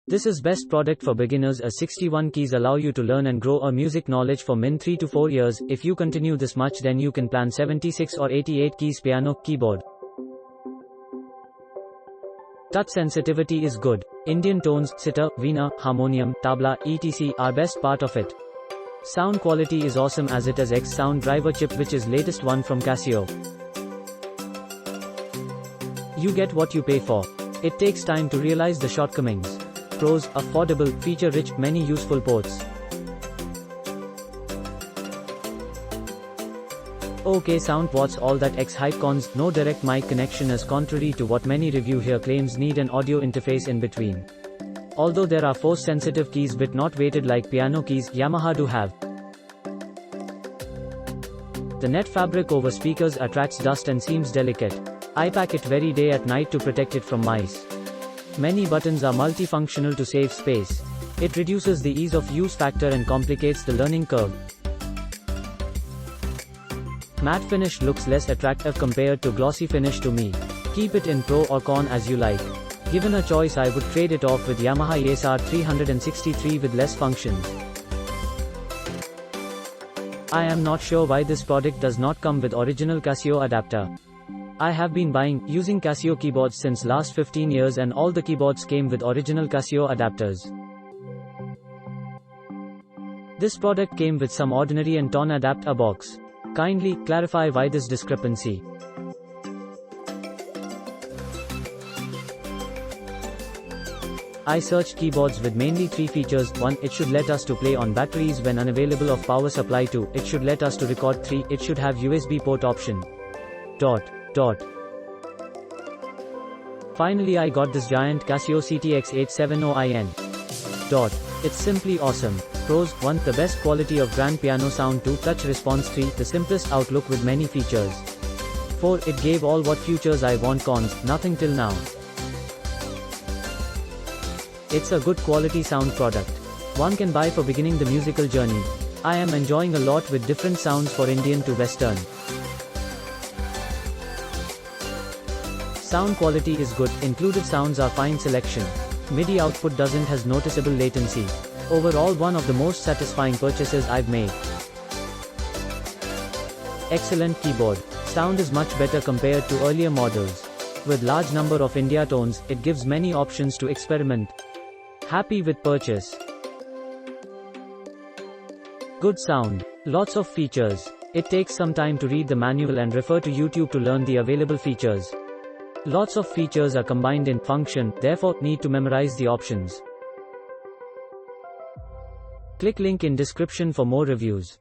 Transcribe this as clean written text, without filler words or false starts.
This is best product for beginners as 61 keys allow you to learn and grow a music knowledge for min 3 to 4 years. If you continue this much then you can plan 76 or 88 keys piano keyboard. Touch sensitivity is good. Indian tones, sitar, veena, harmonium, tabla, etc. are best part of it. Sound quality is awesome as it has X sound driver chip which is latest one from Casio. You get what you pay for. It takes time to realize the shortcomings. Pros: affordable, feature-rich, many useful ports. Okay, sound. What's all that X hype? Cons: no direct mic connection as contrary to what many review here claims. Need an audio interface in between. Although there are force sensitive keys but not weighted like piano keys, Yamaha do have. The net fabric over speakers attracts dust and seems delicate. I pack it very day at night to protect it from mice. Many buttons are multifunctional to save space. It reduces the ease of use factor and complicates the learning curve. Matte finish looks less attractive compared to glossy finish to me. Keep it in Pro or Con as you like. Given a choice I would trade it off with Yamaha ESR 363 with less functions. I am not sure why this product does not come with original Casio adapter. I have been using Casio keyboards since last 15 years and all the keyboards came with original Casio adapters. This product came with some ordinary and ton adapter box. Kindly clarify why this discrepancy. I searched keyboards with mainly 3 features. 1. It should let us to play on batteries when unavailable of power supply. 2. It should let us to record. 3. It should have USB port option. Finally I got this giant Casio CTX870IN. It's simply awesome. Pros: 1. The best quality of grand piano sound. 2. Touch response. 3. The simplest outlook with many features. 4. It gave all what features I want. Cons: nothing till now. It's a good quality sound product. One can buy for beginning the musical journey. I am enjoying a lot with different sounds for Indian to Western. Sound quality is good, included sounds are fine selection. MIDI output doesn't has noticeable latency. Overall one of the most satisfying purchases I've made. Excellent keyboard. Sound is much better compared to earlier models. With large number of India tones, it gives many options to experiment. Happy with purchase. Good sound. Lots of features. It takes some time to read the manual and refer to YouTube to learn the available features. Lots of features are combined in function, therefore, need to memorize the options. Click link in description for more reviews.